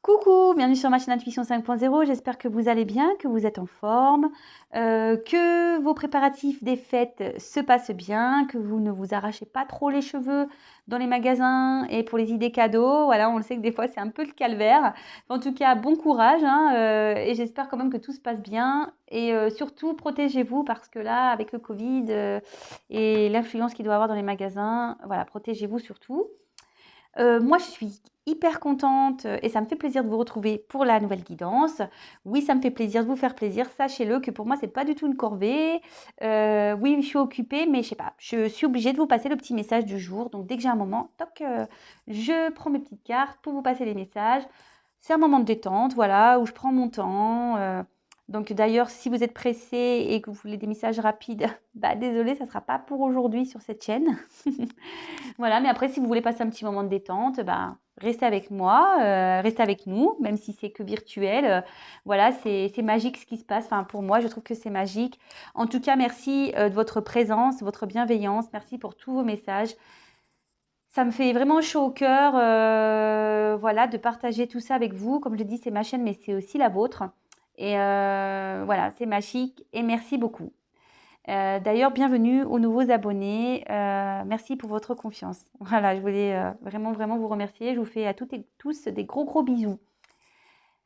Coucou, bienvenue sur ma chaîne Intuition 5.0, j'espère que vous allez bien, que vous êtes en forme, que vos préparatifs des fêtes se passent bien, que vous ne vous arrachez pas trop les cheveux dans les magasins et pour les idées cadeaux. Voilà, on le sait que des fois c'est un peu le calvaire. En tout cas, bon courage hein, et j'espère quand même que tout se passe bien et surtout protégez-vous parce que là, avec le Covid et l'influence qu'il doit avoir dans les magasins, voilà, protégez-vous surtout. Moi, je suis hyper contente et ça me fait plaisir de vous retrouver pour la nouvelle guidance. Oui, ça me fait plaisir de vous faire plaisir. Sachez-le que pour moi, c'est pas du tout une corvée. Oui, je suis occupée, mais je sais pas, je suis obligée de vous passer le petit message du jour. Donc, dès que j'ai un moment, toc, je prends mes petites cartes pour vous passer les messages. C'est un moment de détente, voilà, où je prends mon temps. Donc d'ailleurs, si vous êtes pressé et que vous voulez des messages rapides, bah désolé, ça ne sera pas pour aujourd'hui sur cette chaîne. Voilà, mais après, si vous voulez passer un petit moment de détente, bah, restez avec moi, restez avec nous, même si c'est que virtuel. Voilà, c'est magique ce qui se passe. Enfin, pour moi, je trouve que c'est magique. En tout cas, merci de votre présence, votre bienveillance. Merci pour tous vos messages. Ça me fait vraiment chaud au cœur, voilà, de partager tout ça avec vous. Comme je dis, c'est ma chaîne, mais c'est aussi la vôtre. Et voilà, c'est magique et merci beaucoup. D'ailleurs, bienvenue aux nouveaux abonnés. Merci pour votre confiance. Voilà, je voulais vraiment, vraiment vous remercier. Je vous fais à toutes et tous des gros, gros bisous.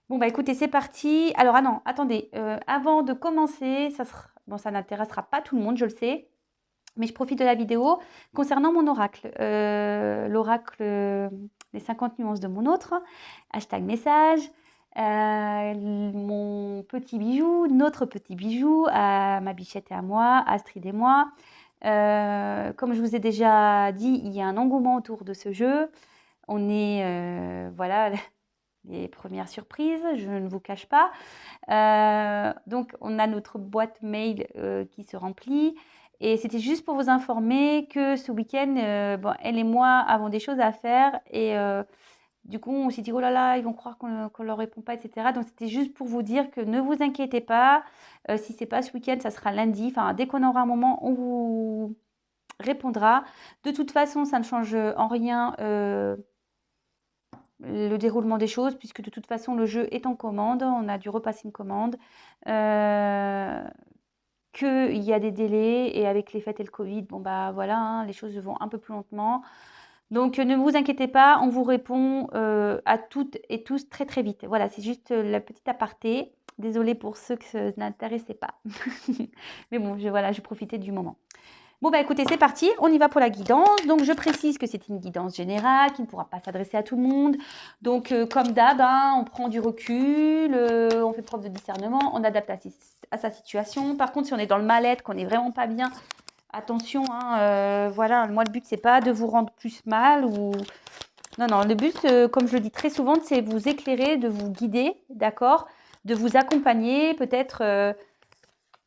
Bon, bah écoutez, c'est parti. Alors, ah non, attendez. Avant de commencer, ça n'intéressera pas tout le monde, je le sais. Mais je profite de la vidéo concernant mon oracle. L'oracle les 50 nuances de mon autre. Hashtag message. Mon petit bijou, notre petit bijou, à ma bichette et à moi, Astrid et moi. Comme je vous ai déjà dit, il y a un engouement autour de ce jeu. On est, voilà, les premières surprises, je ne vous cache pas. Donc, on a notre boîte mail qui se remplit. Et c'était juste pour vous informer que ce week-end, bon, elle et moi avons des choses à faire. Et du coup, on s'est dit, oh là là, ils vont croire qu'on leur répond pas, etc. Donc, c'était juste pour vous dire que ne vous inquiétez pas. Si c'est pas ce week-end, ça sera lundi. Enfin, dès qu'on aura un moment, on vous répondra. De toute façon, ça ne change en rien le déroulement des choses, puisque de toute façon, le jeu est en commande. On a dû repasser une commande. Qu'il y a des délais et avec les fêtes et le Covid, bon bah voilà, hein, les choses vont un peu plus lentement. Donc ne vous inquiétez pas, on vous répond à toutes et tous très très vite. Voilà, c'est juste la petite aparté. Désolée pour ceux que ça n'intéressait pas. Mais bon, voilà, je profitais du moment. Bon bah écoutez, c'est parti, on y va pour la guidance. Donc je précise que c'est une guidance générale qui ne pourra pas s'adresser à tout le monde. Donc comme d'hab, hein, on prend du recul, on fait preuve de discernement, on adapte à sa situation. Par contre, si on est dans le mal-être, qu'on n'est vraiment pas bien, attention, hein, voilà, moi le but c'est pas de vous rendre plus mal ou... Non, non, le but, comme je le dis très souvent, c'est vous éclairer, de vous guider, d'accord, de vous accompagner, peut-être...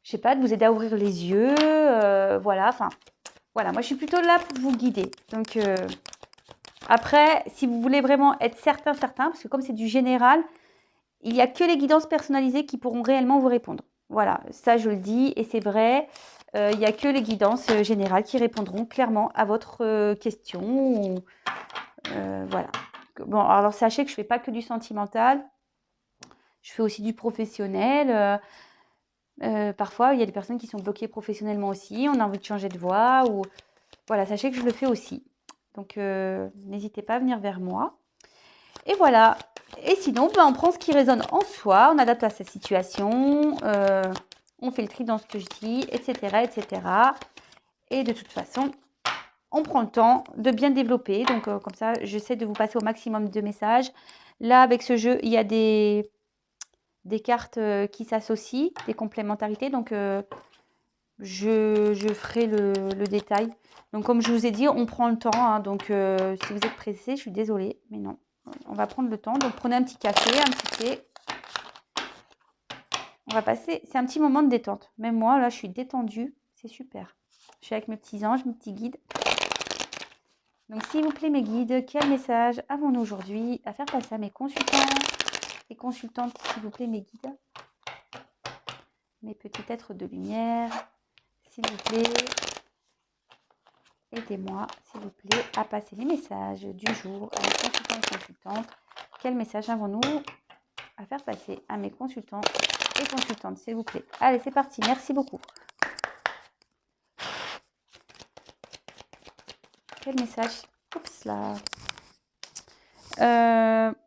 je sais pas, de vous aider à ouvrir les yeux, voilà, enfin, voilà, moi je suis plutôt là pour vous guider. Donc, après, si vous voulez vraiment être certain, parce que comme c'est du général, il n'y a que les guidances personnalisées qui pourront réellement vous répondre. Voilà, ça je le dis et c'est vrai, il n'y a que les guidances générales qui répondront clairement à votre question. Voilà. Bon, alors sachez que je ne fais pas que du sentimental, je fais aussi du professionnel. Parfois, il y a des personnes qui sont bloquées professionnellement aussi. On a envie de changer de voie. Ou... Voilà, sachez que je le fais aussi. Donc, n'hésitez pas à venir vers moi. Et voilà. Et sinon, ben, on prend ce qui résonne en soi. On adapte à sa situation. On fait le tri dans ce que je dis, etc., etc. Et de toute façon, on prend le temps de bien développer. Donc, comme ça, j'essaie de vous passer au maximum de messages. Là, avec ce jeu, il y a des cartes qui s'associent, des complémentarités. Donc, je ferai le détail. Donc, comme je vous ai dit, on prend le temps. Hein, donc, si vous êtes pressé, je suis désolée, mais non. On va prendre le temps. Donc, prenez un petit café, un petit thé. On va passer. C'est un petit moment de détente. Même moi, là, je suis détendue. C'est super. Je suis avec mes petits anges, mes petits guides. Donc, s'il vous plaît, mes guides, quel message avons-nous aujourd'hui à faire passer à mes consultants et consultantes, s'il vous plaît, mes guides, mes petits êtres de lumière, s'il vous plaît, aidez-moi, s'il vous plaît, à passer les messages du jour à mes consultants et consultantes. quel message avons-nous à faire passer à mes consultants et consultantes, s'il vous plaît. Allez, c'est parti. Merci beaucoup. Quel message? Oups là.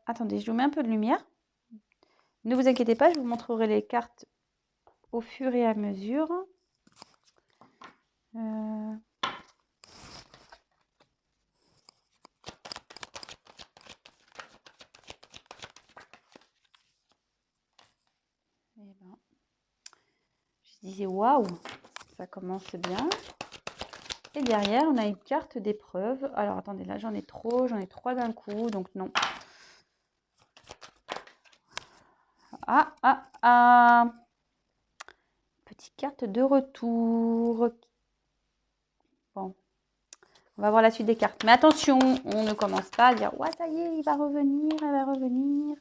Attendez, je vous mets un peu de lumière. Ne vous inquiétez pas, je vous montrerai les cartes au fur et à mesure. Eh ben, je disais waouh, ça commence bien. Et derrière, on a une carte d'épreuve. Alors attendez, là j'en ai trop, j'en ai trois d'un coup, donc non. Ah. Petite carte de retour. Bon, on va voir la suite des cartes. Mais attention, on ne commence pas à dire ouais, ça y est, il va revenir, elle va revenir.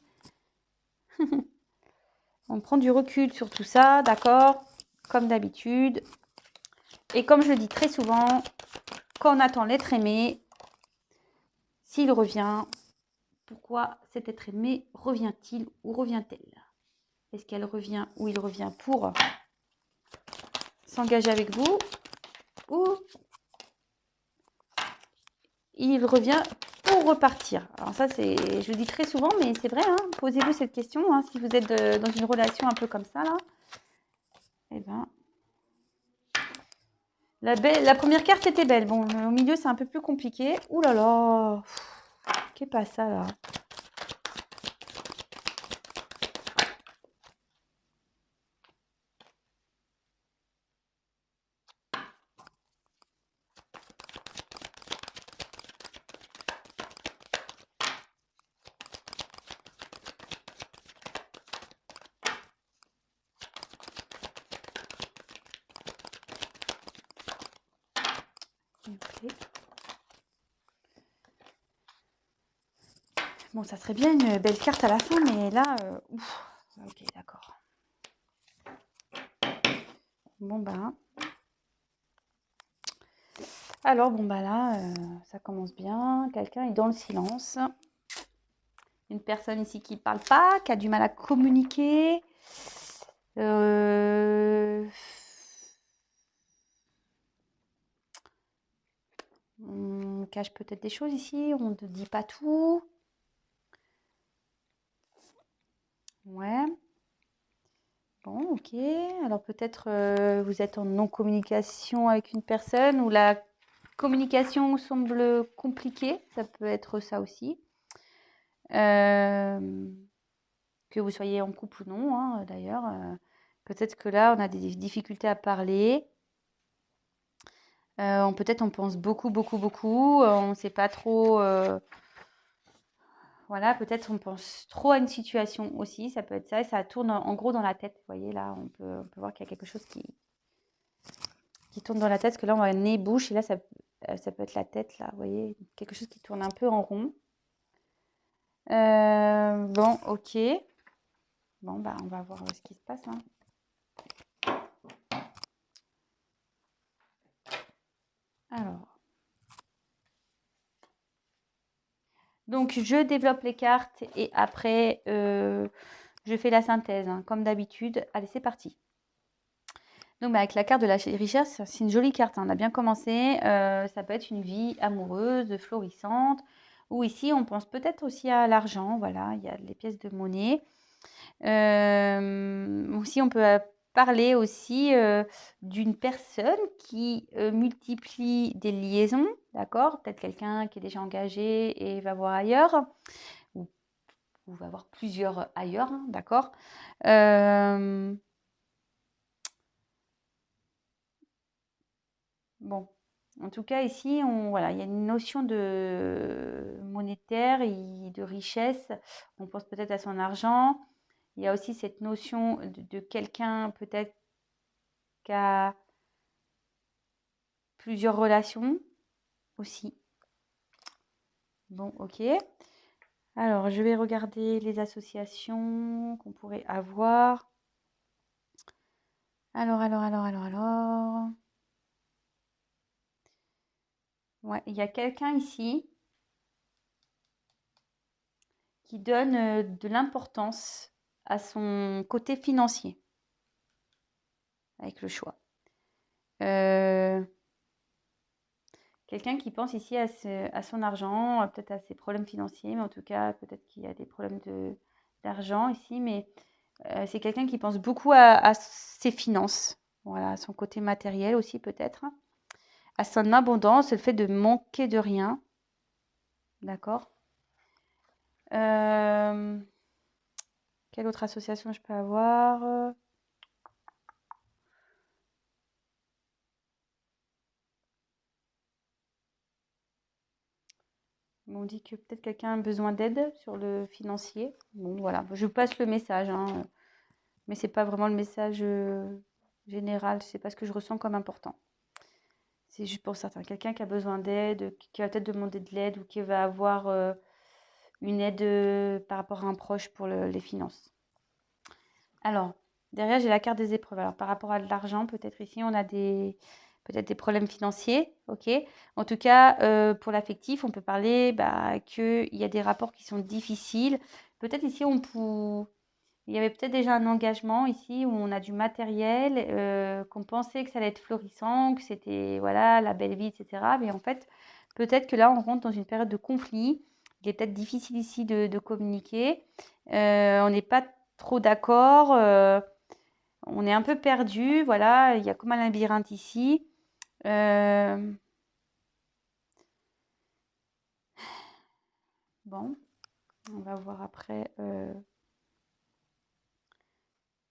On prend du recul sur tout ça, d'accord? Comme d'habitude. Et comme je le dis très souvent, quand on attend l'être aimé, s'il revient, pourquoi cet être aimé revient-il ou revient-elle? Est-ce qu'elle revient ou il revient pour s'engager avec vous ou il revient pour repartir? Alors ça, je le dis très souvent, mais c'est vrai, hein, posez-vous cette question, hein, si vous êtes dans une relation un peu comme ça, là. Eh ben, la première carte était belle. Bon, au milieu, c'est un peu plus compliqué. Ouh là là, qu'est pas ça, là? Okay. Bon, ça serait bien une belle carte à la fin, mais là, ouf. Ok, d'accord. Bon, bah. Alors, bon, bah là, ça commence bien. Quelqu'un est dans le silence. Une personne ici qui ne parle pas, qui a du mal à communiquer. On cache peut-être des choses ici, on ne dit pas tout. Ouais. Bon, ok. Alors peut-être vous êtes en non-communication avec une personne ou la communication semble compliquée. Ça peut être ça aussi. Que vous soyez en couple ou non, hein, d'ailleurs. Peut-être que là, on a des difficultés à parler. Peut-être on pense beaucoup. On ne sait pas trop. Voilà, peut-être on pense trop à une situation aussi. Ça peut être ça. Et ça tourne en gros dans la tête. Vous voyez, là, on peut voir qu'il y a quelque chose qui tourne dans la tête. Parce que là, on voit nez, bouche. Et là, ça peut être la tête, là. Vous voyez, quelque chose qui tourne un peu en rond. Bon, ok. Bon, bah, on va voir ce qui se passe, hein. Alors. Donc, je développe les cartes et après, je fais la synthèse, hein, comme d'habitude. Allez, c'est parti. Donc, bah, avec la carte de la richesse, c'est une jolie carte, hein, on a bien commencé. Ça peut être une vie amoureuse, florissante. Ou ici, on pense peut-être aussi à l'argent. Voilà, il y a les pièces de monnaie. Aussi, on peut parler aussi d'une personne qui multiplie des liaisons, d'accord? Peut-être quelqu'un qui est déjà engagé et va voir ailleurs, ou va voir plusieurs ailleurs, hein, d'accord? Bon, en tout cas ici, voilà, il y a une notion de monétaire et de richesse. On pense peut-être à son argent. Il y a aussi cette notion de quelqu'un peut-être qui a plusieurs relations aussi. Bon, ok. Alors, je vais regarder les associations qu'on pourrait avoir. Alors. Ouais, il y a quelqu'un ici qui donne de l'importance à son côté financier avec le choix. Quelqu'un qui pense ici à son argent, peut-être à ses problèmes financiers, mais en tout cas, peut-être qu'il y a des problèmes d'argent ici, mais c'est quelqu'un qui pense beaucoup à ses finances, voilà, à son côté matériel aussi peut-être, à son abondance, le fait de manquer de rien, d'accord. Quelle autre association je peux avoir? On dit que peut-être quelqu'un a besoin d'aide sur le financier. Bon, voilà, je passe le message, hein, mais c'est pas vraiment le message général, c'est pas ce que je ressens comme important. C'est juste pour certains. Quelqu'un qui a besoin d'aide, qui va peut-être demander de l'aide ou qui va avoir une aide par rapport à un proche pour les finances. Alors, derrière, j'ai la carte des épreuves. Alors, par rapport à de l'argent, peut-être ici, on a peut-être des problèmes financiers, ok. En tout cas, pour l'affectif, on peut parler qu'il y a des rapports qui sont difficiles. Peut-être ici, il y avait peut-être déjà un engagement ici où on a du matériel, qu'on pensait que ça allait être florissant, que c'était voilà la belle vie, etc. Mais en fait, peut-être que là, on rentre dans une période de conflit. Il est peut-être difficile ici de communiquer. On n'est pas trop d'accord. On est un peu perdu. Voilà, il y a comme un labyrinthe ici. Bon, on va voir après.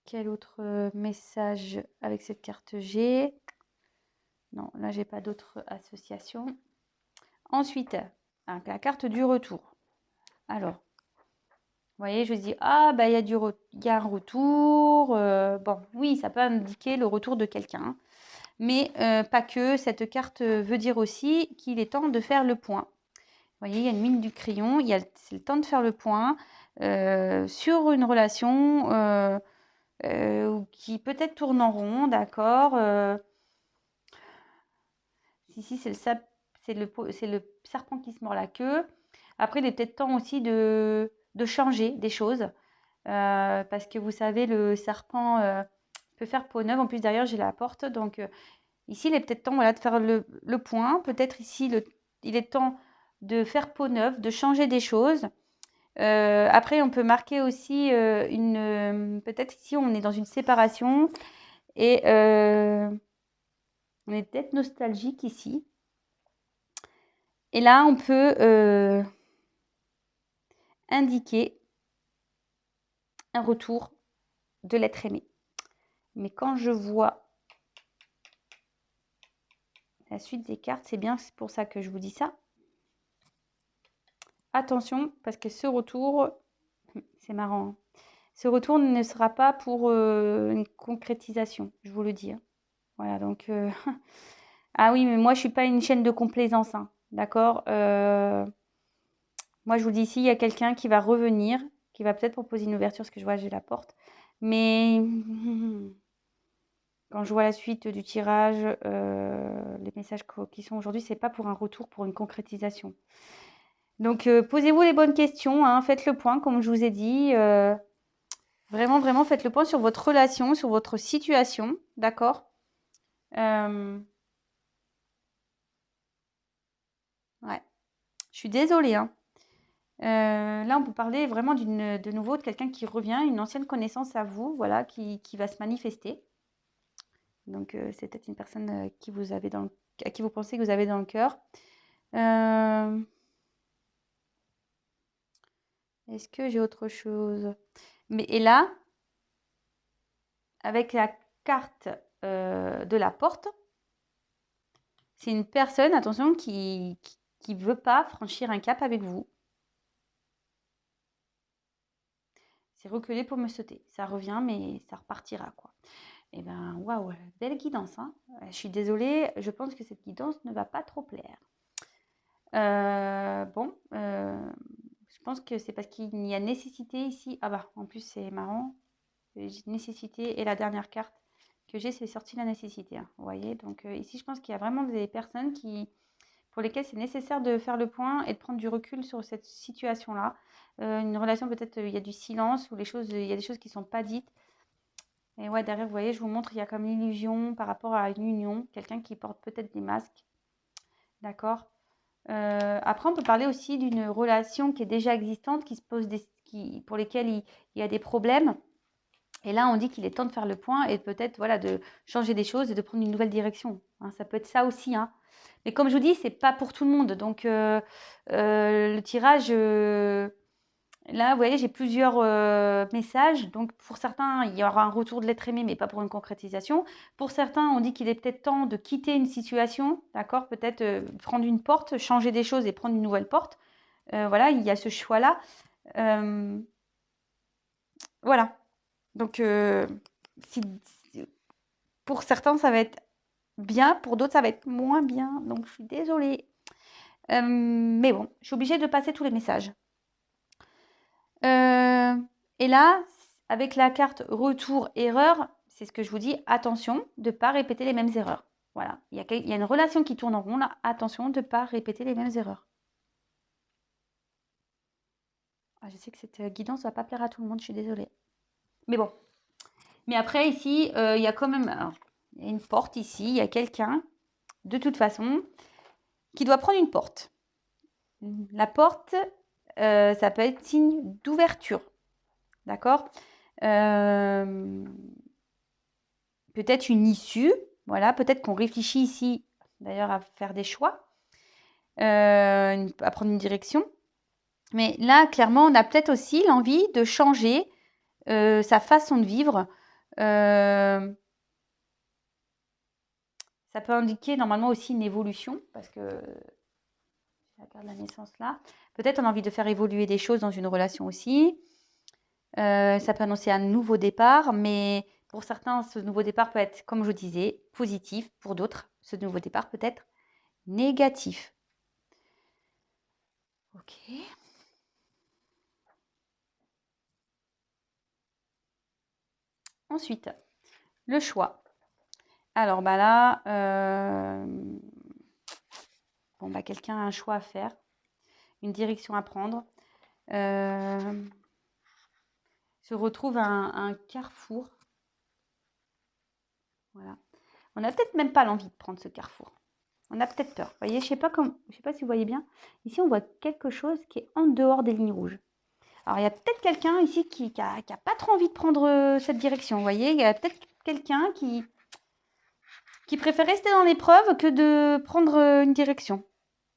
Quel autre message avec cette carte j'ai? Non, là, j'ai pas d'autres associations. Ensuite, la carte du retour. Alors, vous voyez, je vous dis, ah, bah, il y a un retour. Bon, oui, ça peut indiquer le retour de quelqu'un. Mais pas que. Cette carte veut dire aussi qu'il est temps de faire le point. Vous voyez, il y a une mine du crayon. C'est le temps de faire le point sur une relation qui peut-être tourne en rond, d'accord. Ici, c'est le serpent qui se mord la queue. Après, il est peut-être temps aussi de changer des choses. Parce que vous savez, le serpent peut faire peau neuve. En plus, derrière, j'ai la porte. Donc, ici, il est peut-être temps voilà, de faire le point. Peut-être ici, il est temps de faire peau neuve, de changer des choses. Après, on peut marquer aussi peut-être ici, on est dans une séparation. Et on est peut-être nostalgique ici. Et là, on peut indiquer un retour de l'être aimé. Mais quand je vois la suite des cartes, c'est bien pour ça que je vous dis ça. Attention, parce que ce retour, c'est marrant, hein. Ce retour ne sera pas pour une concrétisation, je vous le dis, hein. Voilà, donc... ah oui, mais moi, je ne suis pas une chaîne de complaisance, hein, d'accord. Moi, je vous dis ici, il y a quelqu'un qui va revenir, qui va peut-être proposer une ouverture, parce que je vois, j'ai la porte. Mais quand je vois la suite du tirage, les messages qui sont aujourd'hui, c'est pas pour un retour, pour une concrétisation. Donc, posez-vous les bonnes questions, hein, faites le point, comme je vous ai dit. Vraiment, vraiment, faites le point sur votre relation, sur votre situation, d'accord. Ouais, je suis désolée, hein. Là, on peut parler vraiment de nouveau de quelqu'un qui revient, une ancienne connaissance à vous, voilà, qui va se manifester. Donc, c'est peut-être une personne à qui vous pensez que vous avez dans le cœur. Est-ce que j'ai autre chose? Et là, avec la carte de la porte, c'est une personne, attention, qui veut pas franchir un cap avec vous. C'est reculer pour me sauter. Ça revient, mais ça repartira, quoi. Eh ben, waouh, belle guidance, hein. Je suis désolée, je pense que cette guidance ne va pas trop plaire. Bon, je pense que c'est parce qu'il y a nécessité ici. Ah bah, en plus, c'est marrant. Nécessité et la dernière carte que j'ai, c'est sorti la nécessité, hein, vous voyez. Donc ici, je pense qu'il y a vraiment des personnes pour lesquels c'est nécessaire de faire le point et de prendre du recul sur cette situation-là. Une relation, peut-être, il y a du silence ou il y a des choses qui ne sont pas dites. Et ouais, derrière, vous voyez, je vous montre, il y a comme l'illusion par rapport à une union, quelqu'un qui porte peut-être des masques, d'accord? Après, on peut parler aussi d'une relation qui est déjà existante, pour lesquelles il y a des problèmes. Et là, on dit qu'il est temps de faire le point et peut-être voilà, de changer des choses et de prendre une nouvelle direction. Hein, ça peut être ça aussi. Hein. Mais comme je vous dis, c'est pas pour tout le monde. Donc, le tirage, là, vous voyez, j'ai plusieurs messages. Donc, pour certains, il y aura un retour de l'être aimé, mais pas pour une concrétisation. Pour certains, on dit qu'il est peut-être temps de quitter une situation, d'accord? Peut-être prendre une porte, changer des choses et prendre une nouvelle porte. Voilà, il y a ce choix-là. Voilà. Donc, pour certains, ça va être bien, pour d'autres, ça va être moins bien. Donc, je suis désolée. Mais bon, je suis obligée de passer tous les messages. Et là, avec la carte retour erreur, c'est ce que je vous dis, attention de ne pas répéter les mêmes erreurs. Voilà, il y a une relation qui tourne en rond là, attention de ne pas répéter les mêmes erreurs. Ah, je sais que cette guidance ne va pas plaire à tout le monde, je suis désolée. Mais bon. Mais après, ici, il y a quand même il y a une porte ici, il y a quelqu'un, de toute façon, qui doit prendre une porte. La porte, ça peut être signe d'ouverture. D'accord? Peut-être une issue. Voilà, peut-être qu'on réfléchit ici, d'ailleurs, à faire des choix, à prendre une direction. Mais là, clairement, on a peut-être aussi l'envie de changer sa façon de vivre. Ça peut indiquer normalement aussi une évolution, parce que la carte de la naissance là, peut-être on a envie de faire évoluer des choses dans une relation aussi. Ça peut annoncer un nouveau départ, mais pour certains, ce nouveau départ peut être, comme je disais, positif. Pour d'autres, ce nouveau départ peut être négatif. Ok. Ensuite, le choix. Alors, bah là, bon, bah, quelqu'un a un choix à faire, une direction à prendre. Se retrouve à un carrefour. Voilà. On n'a peut-être même pas l'envie de prendre ce carrefour. On a peut-être peur. Vous voyez, je sais pas si vous voyez bien. Ici, on voit quelque chose qui est en dehors des lignes rouges. Alors, il y a peut-être quelqu'un ici qui a pas trop envie de prendre cette direction. Vous voyez, il y a peut-être quelqu'un qui préfère rester dans l'épreuve que de prendre une direction.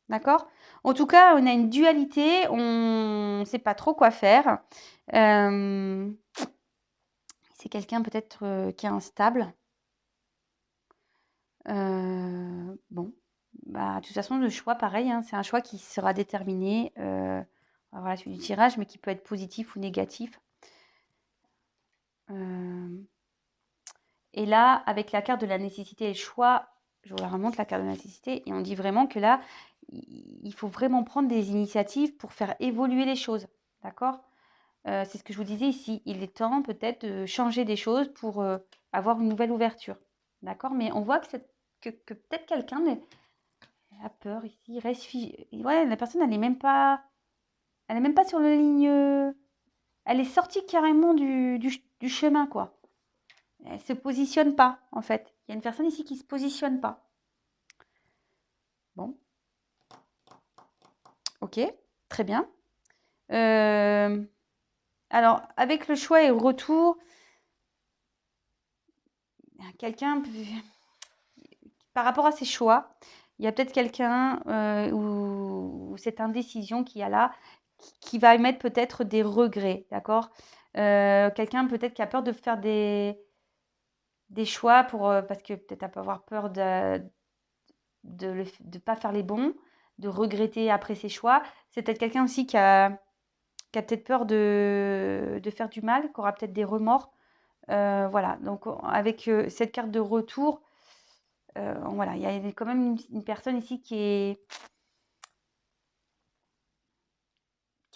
D'accord? En tout cas, on a une dualité. On ne sait pas trop quoi faire. C'est quelqu'un peut-être qui est instable. Bon, bah, de toute façon, le choix, pareil, hein, c'est un choix qui sera déterminé à la suite du tirage, mais qui peut être positif ou négatif. Et là, avec la carte de la nécessité et le choix, je vous la remonte, la carte de la nécessité, et on dit vraiment que là, il faut vraiment prendre des initiatives pour faire évoluer les choses. D'accord? C'est ce que je vous disais ici. Il est temps peut-être de changer des choses pour avoir une nouvelle ouverture. D'accord? Mais on voit que peut-être quelqu'un a peur ici. Il reste ouais, la personne, elle n'est même pas sur la ligne. Elle est sortie carrément du chemin, quoi. Elle ne se positionne pas, en fait. Il y a une personne ici qui ne se positionne pas. Bon. Ok, très bien. Alors, avec le choix et le retour, quelqu'un, par rapport à ses choix, il y a peut-être quelqu'un ou cette indécision qu'il y a là qui va émettre peut-être des regrets, d'accord? Quelqu'un peut-être qui a peur de faire des choix parce que peut-être elle peut avoir peur de pas faire les bons, de regretter après ses choix. C'est peut-être quelqu'un aussi qui a peut-être peur de faire du mal, qui aura peut-être des remords. Voilà, donc avec cette carte de retour, voilà, il y a quand même une personne ici qui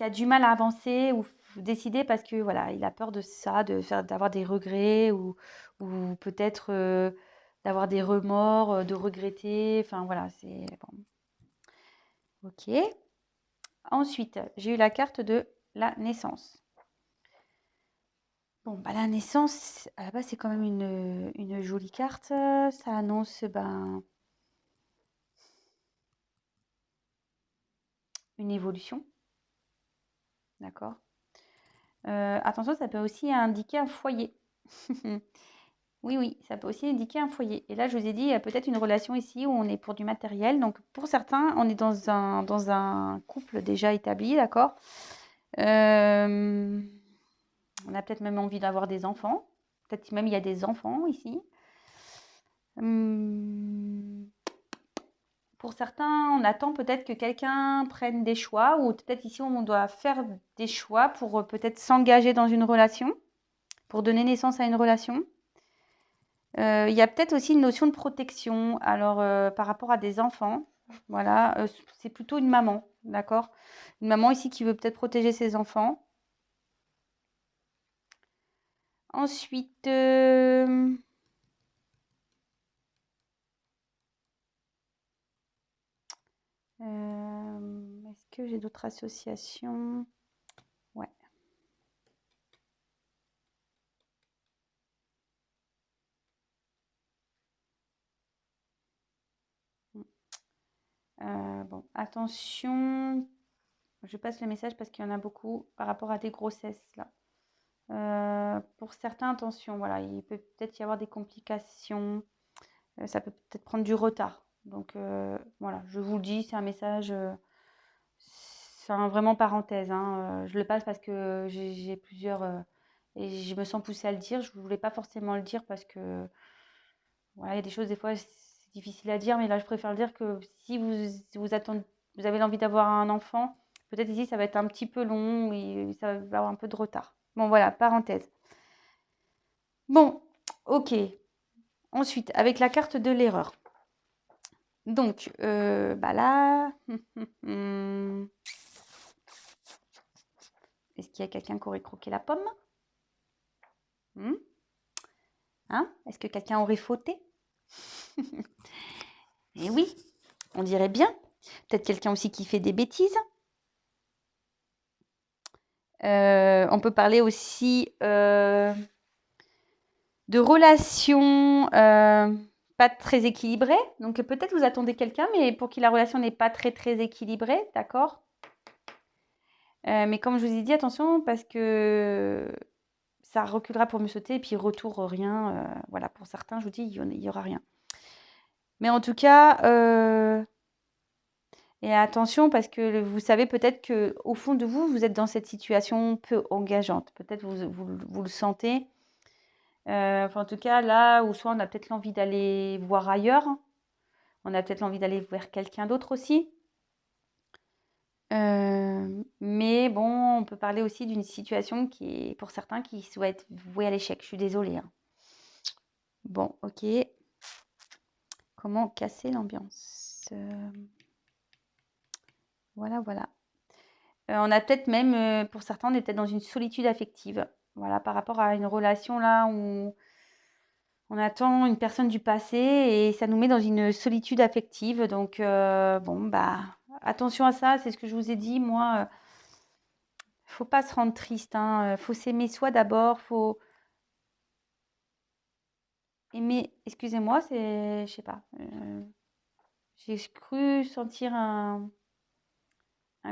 a du mal à avancer ou décider parce que voilà, il a peur de ça, d'avoir des regrets ou peut-être d'avoir des remords, de regretter. Enfin voilà, c'est bon. Ok. Ensuite, j'ai eu la carte de la naissance. Bon, bah, la naissance, à la base, c'est quand même une jolie carte. Ça annonce une évolution. D'accord. Attention, ça peut aussi indiquer un foyer. Oui, oui, ça peut aussi indiquer un foyer. Et là, je vous ai dit, il y a peut-être une relation ici où on est pour du matériel. Donc, pour certains, on est dans un couple déjà établi, d'accord? Euh, on a peut-être même envie d'avoir des enfants. Peut-être même il y a des enfants ici. Hum, Pour certains, on attend peut-être que quelqu'un prenne des choix ou peut-être ici, on doit faire des choix pour peut-être s'engager dans une relation, pour donner naissance à une relation. Il y a peut-être aussi une notion de protection. Alors, par rapport à des enfants, voilà, c'est plutôt une maman, d'accord? Une maman ici qui veut peut-être protéger ses enfants. Ensuite, est-ce que j'ai d'autres associations? Ouais. Bon, attention, je passe le message parce qu'il y en a beaucoup par rapport à des grossesses là. Pour certains, attention, voilà, il peut peut-être y avoir des complications, ça peut peut-être prendre du retard. Donc voilà, je vous le dis, c'est un message, c'est vraiment parenthèse, hein, je le passe parce que j'ai plusieurs, et je me sens poussée à le dire. Je ne voulais pas forcément le dire parce que voilà, il y a des choses, des fois, c'est difficile à dire, mais là, je préfère dire que si vous attendez, vous avez l'envie d'avoir un enfant, peut-être ici, ça va être un petit peu long et ça va avoir un peu de retard. Bon, voilà, parenthèse. Bon, ok. Ensuite, avec la carte de l'erreur. Donc, bah là, est-ce qu'il y a quelqu'un qui aurait croqué la pomme? Hein? Est-ce que quelqu'un aurait fauté? Eh oui, on dirait bien. Peut-être quelqu'un aussi qui fait des bêtises. On peut parler aussi de relations pas très équilibrées. Donc peut-être vous attendez quelqu'un, mais pour qui la relation n'est pas très très équilibrée, d'accord? Mais comme je vous ai dit, attention, parce que ça reculera pour mieux sauter, et puis retour rien. Voilà, pour certains, je vous dis, il n'y aura rien. Mais en tout cas, et attention, parce que vous savez peut-être qu'au fond de vous, vous êtes dans cette situation peu engageante. Peut-être vous le sentez. Enfin, en tout cas, là où soit on a peut-être l'envie d'aller voir ailleurs, on a peut-être l'envie d'aller vers quelqu'un d'autre aussi. Mais bon, on peut parler aussi d'une situation qui est, pour certains, qui souhaitent être vouée à l'échec. Je suis désolée, hein. Bon, ok. Comment casser l'ambiance? Voilà, voilà. On a peut-être même, pour certains, on est peut-être dans une solitude affective. Voilà, par rapport à une relation là où on attend une personne du passé et ça nous met dans une solitude affective. Donc, bon, bah, attention à ça, c'est ce que je vous ai dit. Moi, faut pas se rendre triste, hein. Faut s'aimer soi d'abord. Faut aimer. Excusez-moi, c'est, je sais pas. J'ai cru sentir un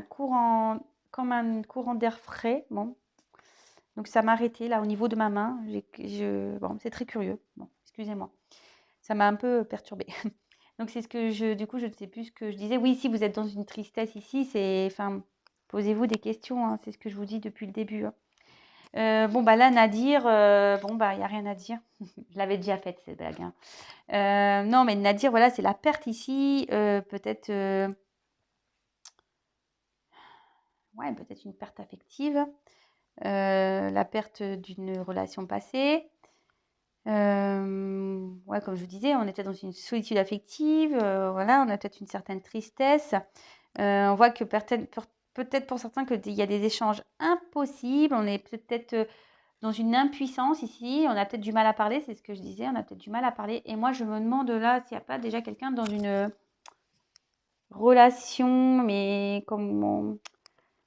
courant, comme un courant d'air frais. Bon, donc ça m'a arrêté là au niveau de ma main. Bon, c'est très curieux. Bon, excusez-moi. Ça m'a un peu perturbée. Donc c'est ce que du coup, je ne sais plus ce que je disais. Oui, si vous êtes dans une tristesse ici, enfin, posez-vous des questions, hein. C'est ce que je vous dis depuis le début, hein. Bon, bah là, Nadir, bon, bah, il n'y a rien à dire. Je l'avais déjà faite, cette blague, hein. Non, mais Nadir, voilà, c'est la perte ici. Peut-être, ouais, peut-être une perte affective. La perte d'une relation passée. Ouais, comme je vous disais, on était dans une solitude affective, voilà, on a peut-être une certaine tristesse. On voit que peut-être pour certains qu'il y a des échanges impossibles, on est peut-être dans une impuissance ici, on a peut-être du mal à parler, c'est ce que je disais, on a peut-être du mal à parler. Et moi, je me demande là s'il n'y a pas déjà quelqu'un dans une relation, mais comme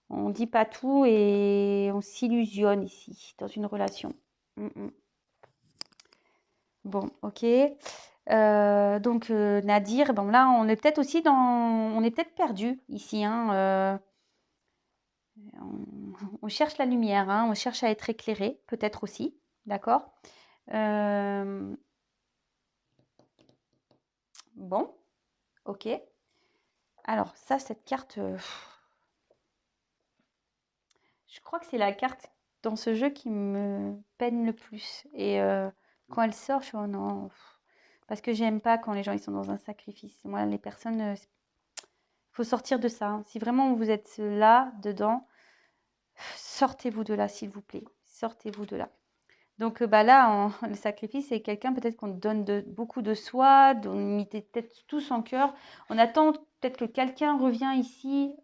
on dit pas tout et on s'illusionne ici, dans une relation. Bon, ok. Donc Nadir, bon là on est peut-être aussi on est peut-être perdu ici, hein. On cherche la lumière, hein, on cherche à être éclairé, peut-être aussi, d'accord. Bon, ok. Alors ça, cette carte, je crois que c'est la carte dans ce jeu qui me peine le plus. Et quand elle sort, je suis oh non, parce que j'aime pas quand les gens ils sont dans un sacrifice. Moi, les personnes, faut sortir de ça, hein. Si vraiment vous êtes là dedans, sortez-vous de là, s'il vous plaît. Sortez-vous de là. Donc bah là, le sacrifice, c'est quelqu'un peut-être qu'on donne beaucoup de soi, on met peut-être tout son cœur. On attend peut-être que quelqu'un revient ici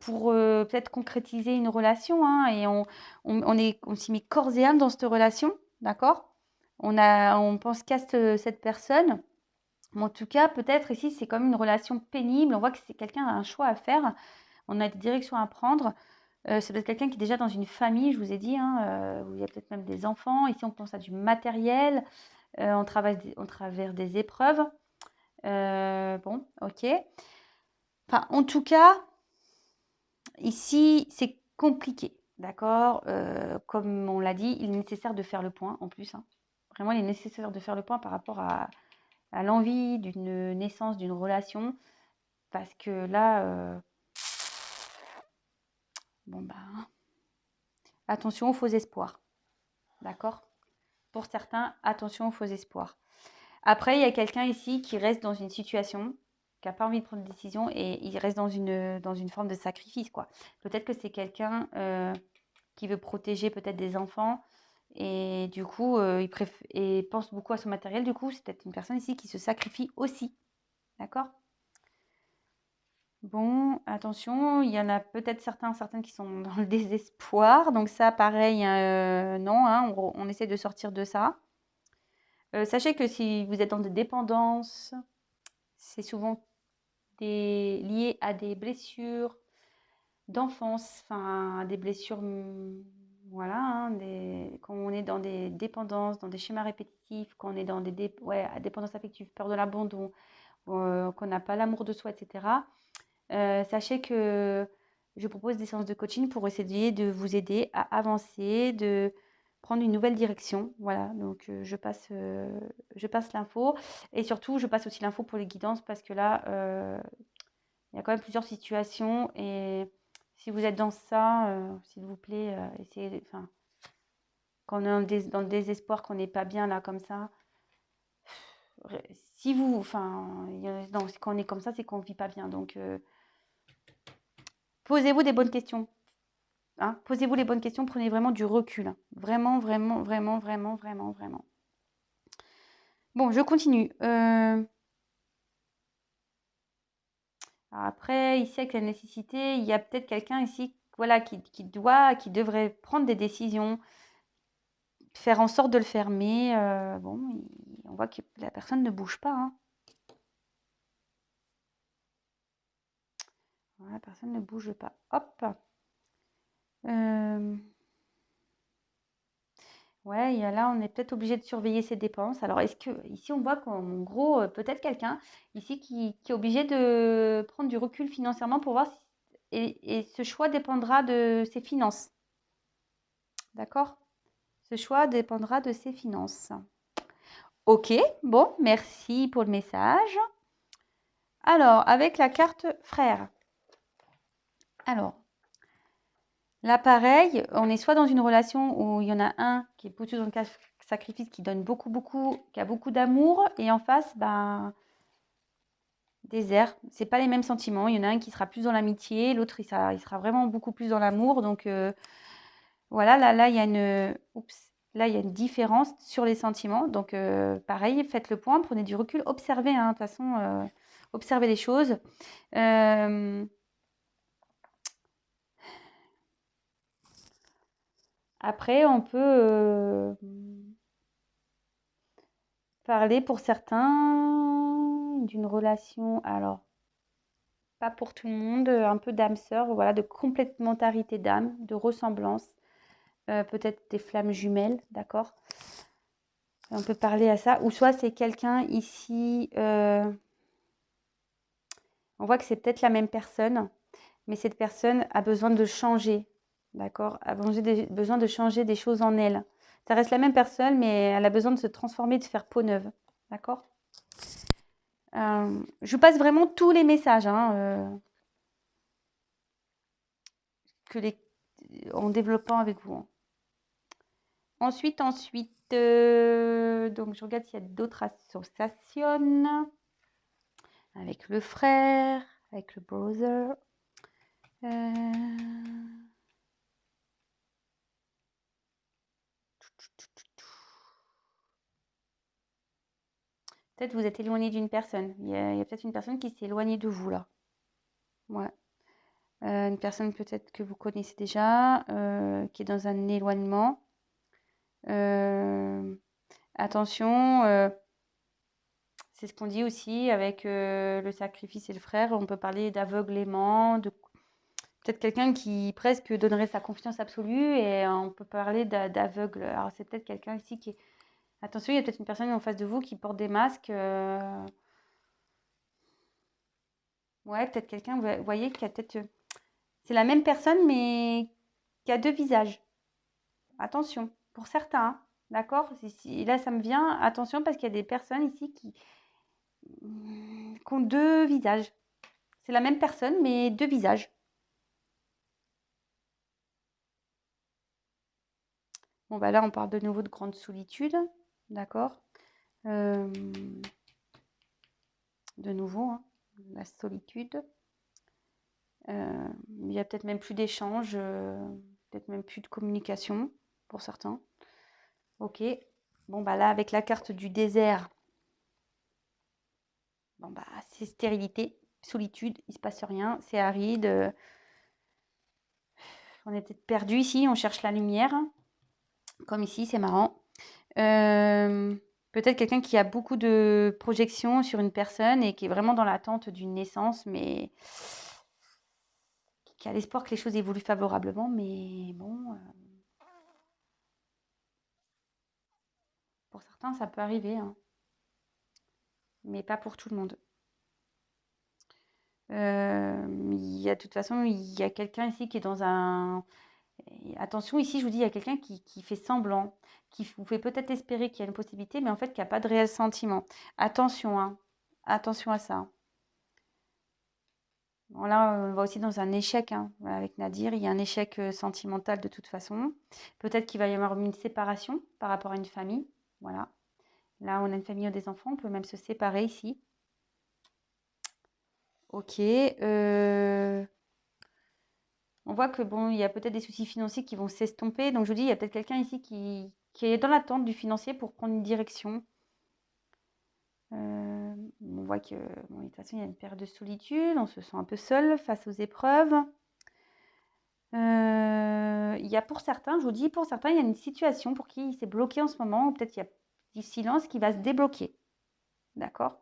pour peut-être concrétiser une relation, hein, et on s'y met corps et âme dans cette relation, d'accord. On pense qu'à cette personne. Mais en tout cas, peut-être ici, c'est comme une relation pénible. On voit que c'est quelqu'un a un choix à faire. On a des directions à prendre. Ça doit être quelqu'un qui est déjà dans une famille, je vous ai dit, hein, où il y a peut-être même des enfants. Ici, on pense à du matériel. On travers des épreuves. Bon, ok. Enfin, en tout cas, ici, c'est compliqué, d'accord. Comme on l'a dit, il est nécessaire de faire le point en plus, hein. Vraiment, il est nécessaire de faire le point par rapport à l'envie d'une naissance, d'une relation. Parce que là, bon bah, attention aux faux espoirs, d'accord. Pour certains, attention aux faux espoirs. Après, il y a quelqu'un ici qui reste dans une situation, qui n'a pas envie de prendre de décision et il reste dans une forme de sacrifice, quoi. Peut-être que c'est quelqu'un qui veut protéger peut-être des enfants et du coup, il pense beaucoup à son matériel. Du coup, c'est peut-être une personne ici qui se sacrifie aussi, d'accord. Bon, attention, il y en a peut-être certaines qui sont dans le désespoir. Donc ça, pareil, non, hein, on essaie de sortir de ça. Sachez que si vous êtes dans des dépendances, c'est souvent lié à des blessures d'enfance, enfin, des blessures, voilà, hein, quand on est dans des dépendances, dans des schémas répétitifs, quand on est dans dépendance affective, peur de l'abandon, qu'on n'a pas l'amour de soi, etc. Sachez que je propose des séances de coaching pour essayer de vous aider à avancer, de prendre une nouvelle direction. Voilà, donc je passe l'info et surtout je passe aussi l'info pour les guidances parce que là, il y a quand même plusieurs situations et si vous êtes dans ça, s'il vous plaît, essayez, enfin, quand on est dans le désespoir, qu'on n'est pas bien là comme ça, si vous, enfin, non, quand on est comme ça, c'est qu'on ne vit pas bien. Donc, posez-vous des bonnes questions. Hein, posez-vous les bonnes questions, prenez vraiment du recul, hein. Vraiment, vraiment, vraiment, vraiment, vraiment, vraiment. Bon, je continue. Après, ici, avec la nécessité, il y a peut-être quelqu'un ici, voilà, qui devrait prendre des décisions, faire en sorte de le faire, mais bon, on voit que la personne ne bouge pas, hein. Voilà, la personne ne bouge pas. Hop. Ouais, là, on est peut-être obligé de surveiller ses dépenses. Alors, est-ce que ici, on voit qu'en gros, peut-être quelqu'un ici qui est obligé de prendre du recul financièrement pour voir si, et ce choix dépendra de ses finances. D'accord? Ce choix dépendra de ses finances. Ok, bon, merci pour le message. Alors, avec la carte frère. Alors, là, pareil, on est soit dans une relation où il y en a un qui est plutôt dans le sacrifice, qui donne beaucoup, beaucoup, qui a beaucoup d'amour, et en face, ben, désert. C'est pas les mêmes sentiments. Il y en a un qui sera plus dans l'amitié, l'autre, il sera vraiment beaucoup plus dans l'amour. Donc, voilà, là, il y a là, il y a une différence sur les sentiments. Donc, pareil, faites le point, prenez du recul, observez, hein, de toute façon, observez les choses. Après, on peut parler pour certains d'une relation, alors pas pour tout le monde, un peu d'âme sœur, voilà, de complémentarité d'âme, de ressemblance, peut-être des flammes jumelles, d'accord? On peut parler à ça. Ou soit c'est quelqu'un ici, on voit que c'est peut-être la même personne, mais cette personne a besoin de changer, d'accord? A besoin de changer des choses en elle. Ça reste la même personne, mais elle a besoin de se transformer, de faire peau neuve, d'accord? Je vous passe vraiment tous les messages, hein, en développant avec vous, hein. Ensuite, donc je regarde s'il y a d'autres associations avec le frère, avec le brother. Peut-être vous êtes éloigné d'une personne. Il y a peut-être une personne qui s'est éloignée de vous là. Ouais. Une personne peut-être que vous connaissez déjà, qui est dans un éloignement. Attention, c'est ce qu'on dit aussi avec le sacrifice et le frère. On peut parler d'aveuglement, de peut-être quelqu'un qui presque donnerait sa confiance absolue et on peut parler d'aveugle. Alors c'est peut-être quelqu'un ici qui est... Attention, il y a peut-être une personne en face de vous qui porte des masques. Ouais, peut-être quelqu'un, vous voyez, qui a peut-être... C'est la même personne, mais qui a deux visages. Attention, pour certains, hein, d'accord? Là, ça me vient, attention, parce qu'il y a des personnes ici qui ont deux visages. C'est la même personne, mais deux visages. Bon, bah là, on parle de nouveau de grande solitude, d'accord? De nouveau, hein, la solitude. Il y a peut-être même plus d'échanges, peut-être même plus de communication pour certains. Ok. Bon, bah là, avec la carte du désert, bon, bah, c'est stérilité, solitude, il se passe rien, c'est aride. On est peut-être perdu ici, on cherche la lumière. Comme ici, c'est marrant. Peut-être quelqu'un qui a beaucoup de projections sur une personne et qui est vraiment dans l'attente d'une naissance, mais qui a l'espoir que les choses évoluent favorablement. Mais bon, pour certains, ça peut arriver, hein, mais pas pour tout le monde. Il y a de toute façon, il y a quelqu'un ici qui est dans un... Attention, ici, je vous dis, il y a quelqu'un qui fait semblant, qui vous fait peut-être espérer qu'il y a une possibilité, mais en fait, qui n'a pas de réel sentiment. Attention, hein. Attention à ça. Bon, là, on va aussi dans un échec, hein, avec Nadir. Il y a un échec sentimental de toute façon. Peut-être qu'il va y avoir une séparation par rapport à une famille. Voilà. Là, on a une famille ou des enfants. On peut même se séparer ici. Ok. On voit que bon, il y a peut-être des soucis financiers qui vont s'estomper. Donc, je vous dis, il y a peut-être quelqu'un ici qui est dans l'attente du financier pour prendre une direction. On voit que, bon, de toute façon, il y a une période de solitude. On se sent un peu seul face aux épreuves. Il y a pour certains, je vous dis, pour certains, il y a une situation pour qui il s'est bloqué en ce moment, ou peut-être il y a du silence qui va se débloquer. D'accord?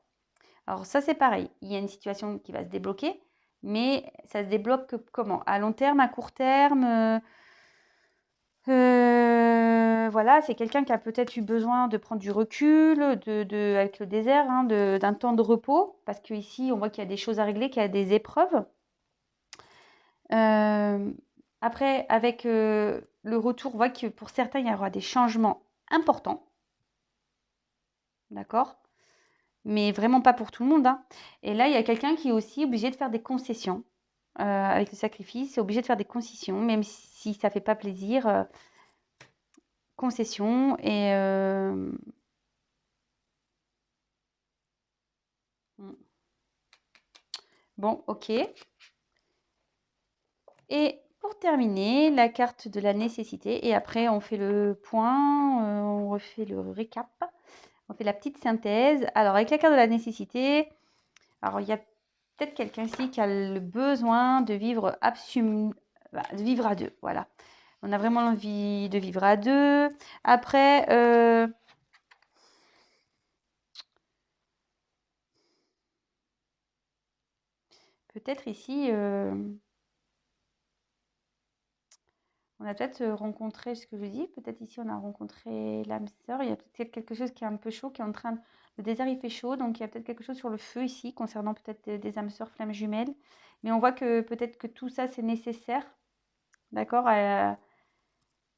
Alors ça, c'est pareil. Il y a une situation qui va se débloquer, mais ça se débloque comment? À long terme, à court terme voilà, c'est quelqu'un qui a peut-être eu besoin de prendre du recul, avec le désert, hein, d'un temps de repos, parce qu'ici, on voit qu'il y a des choses à régler, qu'il y a des épreuves. Après, avec le retour, on voit que pour certains, il y aura des changements importants. D'accord? Mais vraiment pas pour tout le monde, hein. Et là, il y a quelqu'un qui est aussi obligé de faire des concessions. Avec le sacrifice, c'est obligé de faire des concessions, même si ça ne fait pas plaisir. Concessions et... Bon, ok. Et pour terminer, la carte de la nécessité. Et après, on fait le point, on refait le récap. On fait la petite synthèse. Alors, avec la carte de la nécessité, alors il y a peut-être quelqu'un ici qui a le besoin de vivre de vivre à deux. Voilà. On a vraiment envie de vivre à deux. Après, peut-être ici, on a peut-être rencontré ce que je dis. Peut-être ici, on a rencontré l'âme sœur. Il y a peut-être quelque chose qui est un peu chaud, qui est en train de... Le désert, il fait chaud, donc il y a peut-être quelque chose sur le feu ici, concernant peut-être des âmes sœurs flammes jumelles. Mais on voit que peut-être que tout ça, c'est nécessaire. D'accord?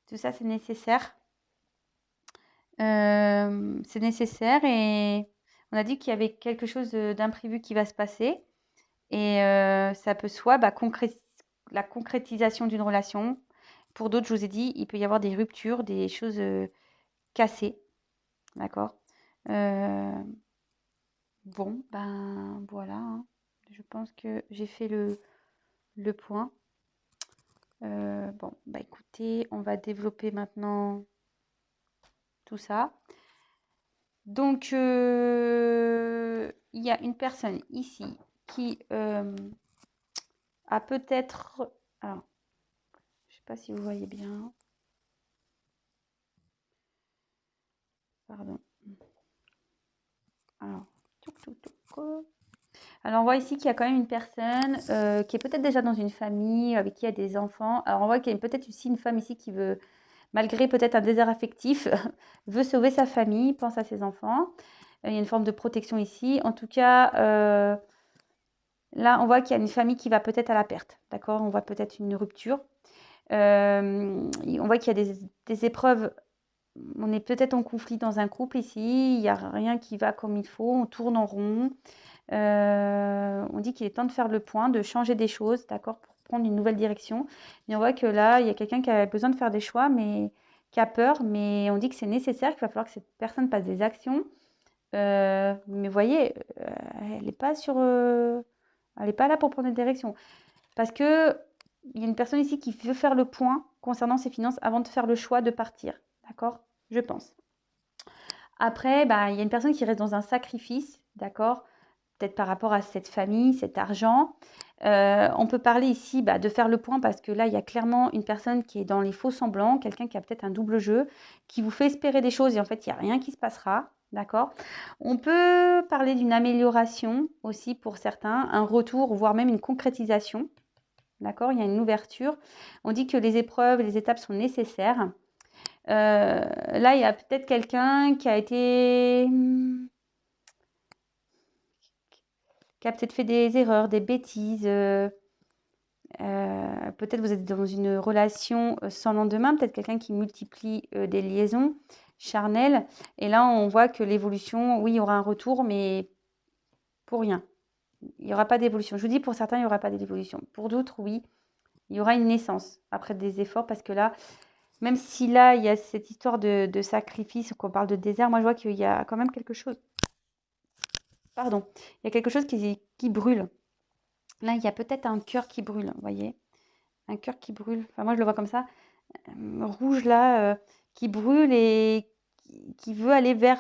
Tout ça, c'est nécessaire. C'est nécessaire et on a dit qu'il y avait quelque chose d'imprévu qui va se passer. Et ça peut soit la concrétisation d'une relation. Pour d'autres, je vous ai dit, il peut y avoir des ruptures, des choses cassées. D'accord? Euh, bon, ben voilà, hein. Je pense que j'ai fait le point. Bon, bah écoutez, on va développer maintenant tout ça. Donc, il y a une personne ici qui a peut-être... Alors, je ne sais pas si vous voyez bien. Pardon. Alors, alors, on voit ici qu'il y a quand même une personne qui est peut-être déjà dans une famille, avec qui il y a des enfants. Alors, on voit qu'il y a peut-être aussi une femme ici qui veut, malgré peut-être un désert affectif, veut sauver sa famille, pense à ses enfants. Il y a une forme de protection ici. En tout cas, là, on voit qu'il y a une famille qui va peut-être à la perte. D'accord? On voit peut-être une rupture. On voit qu'il y a des épreuves. On est peut-être en conflit dans un couple ici. Il n'y a rien qui va comme il faut. On tourne en rond. On dit qu'il est temps de faire le point, de changer des choses, d'accord, pour prendre une nouvelle direction. Et on voit que là, il y a quelqu'un qui a besoin de faire des choix, mais qui a peur. Mais on dit que c'est nécessaire, qu'il va falloir que cette personne passe des actions. Mais vous voyez, elle n'est pas elle n'est pas là pour prendre des directions. Parce que il y a une personne ici qui veut faire le point concernant ses finances avant de faire le choix de partir. D'accord? Je pense. Après, bah, il y a une personne qui reste dans un sacrifice, d'accord? Peut-être par rapport à cette famille, cet argent. On peut parler ici de faire le point parce que là, il y a clairement une personne qui est dans les faux semblants, quelqu'un qui a peut-être un double jeu, qui vous fait espérer des choses et en fait, il n'y a rien qui se passera. D'accord? On peut parler d'une amélioration aussi pour certains, un retour, voire même une concrétisation. D'accord? Il y a une ouverture. On dit que les épreuves, les étapes sont nécessaires. Là, il y a peut-être quelqu'un qui a été... qui a peut-être fait des erreurs, des bêtises. Peut-être vous êtes dans une relation sans lendemain, peut-être quelqu'un qui multiplie des liaisons charnelles. Et là, on voit que l'évolution, oui, il y aura un retour, mais pour rien. Il n'y aura pas d'évolution. Je vous dis, pour certains, il n'y aura pas d'évolution. Pour d'autres, oui, il y aura une naissance après des efforts, parce que là, même si là, il y a cette histoire de sacrifice, qu'on parle de désert, moi, je vois qu'il y a quand même quelque chose. Pardon. Il y a quelque chose qui brûle. Là, il y a peut-être un cœur qui brûle, vous voyez? Un cœur qui brûle. Enfin, moi, je le vois comme ça. Rouge, là, qui brûle et qui veut aller vers...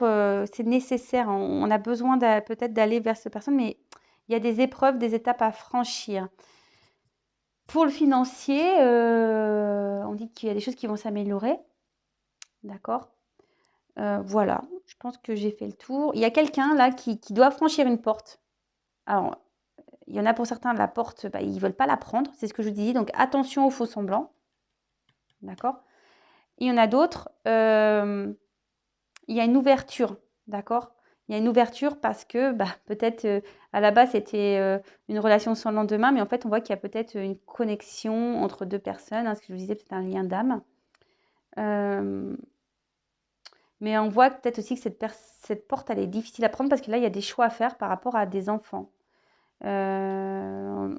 c'est nécessaire. On a besoin peut-être d'aller vers cette personne, mais il y a des épreuves, des étapes à franchir. Pour le financier, on dit qu'il y a des choses qui vont s'améliorer. D'accord? Voilà, je pense que j'ai fait le tour. Il y a quelqu'un là qui doit franchir une porte. Alors, il y en a pour certains, la porte, ils ne veulent pas la prendre, c'est ce que je dis. Donc, attention aux faux semblants. D'accord? Il y en a d'autres, il y a une ouverture. D'accord? Il y a une ouverture parce que peut-être à la base, c'était une relation sans lendemain, mais en fait, on voit qu'il y a peut-être une connexion entre deux personnes, hein, ce que je vous disais, peut-être un lien d'âme. Mais on voit peut-être aussi que cette porte, elle est difficile à prendre parce que là, il y a des choix à faire par rapport à des enfants. Je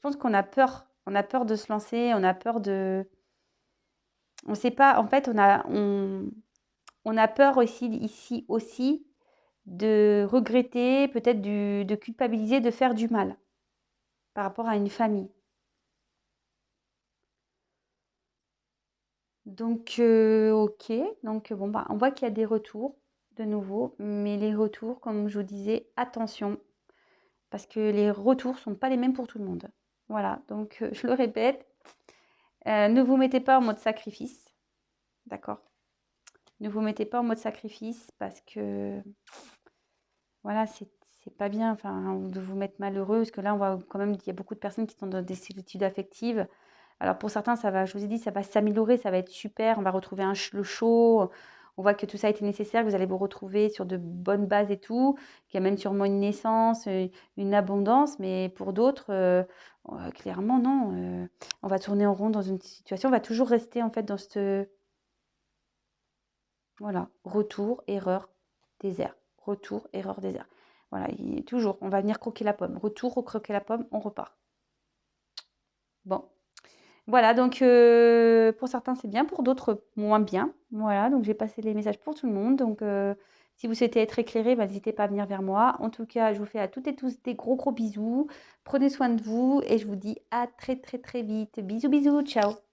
pense qu'on a peur. On a peur de se lancer, on a peur de... On ne sait pas, en fait, on a peur ici aussi de regretter, peut-être de culpabiliser, de faire du mal par rapport à une famille. Donc, ok. Donc, bon, on voit qu'il y a des retours de nouveau, mais les retours, comme je vous disais, attention, parce que les retours ne sont pas les mêmes pour tout le monde. Voilà, donc je le répète, ne vous mettez pas en mode sacrifice, d'accord? Ne vous mettez pas en mode sacrifice parce que, voilà, c'est pas bien, enfin, de vous mettre malheureux, parce que là, on voit quand même qu'il y a beaucoup de personnes qui sont dans des solitudes affectives. Alors pour certains, ça va, je vous ai dit, ça va s'améliorer, ça va être super, on va retrouver le chaud, on voit que tout ça a été nécessaire, que vous allez vous retrouver sur de bonnes bases et tout, qu'il y a même sûrement une naissance, une abondance, mais pour d'autres, clairement, non. On va tourner en rond dans une situation, on va toujours rester en fait dans ce, voilà, retour, erreur, désert, retour, erreur, désert. Voilà, toujours, on va venir croquer la pomme, retour, recroquer la pomme, on repart. Bon. Voilà, donc pour certains c'est bien, pour d'autres moins bien. Voilà, donc j'ai passé les messages pour tout le monde. Donc si vous souhaitez être éclairé, bah, n'hésitez pas à venir vers moi. En tout cas, je vous fais à toutes et tous des gros bisous. Prenez soin de vous et je vous dis à très très très vite. Bisous bisous, ciao.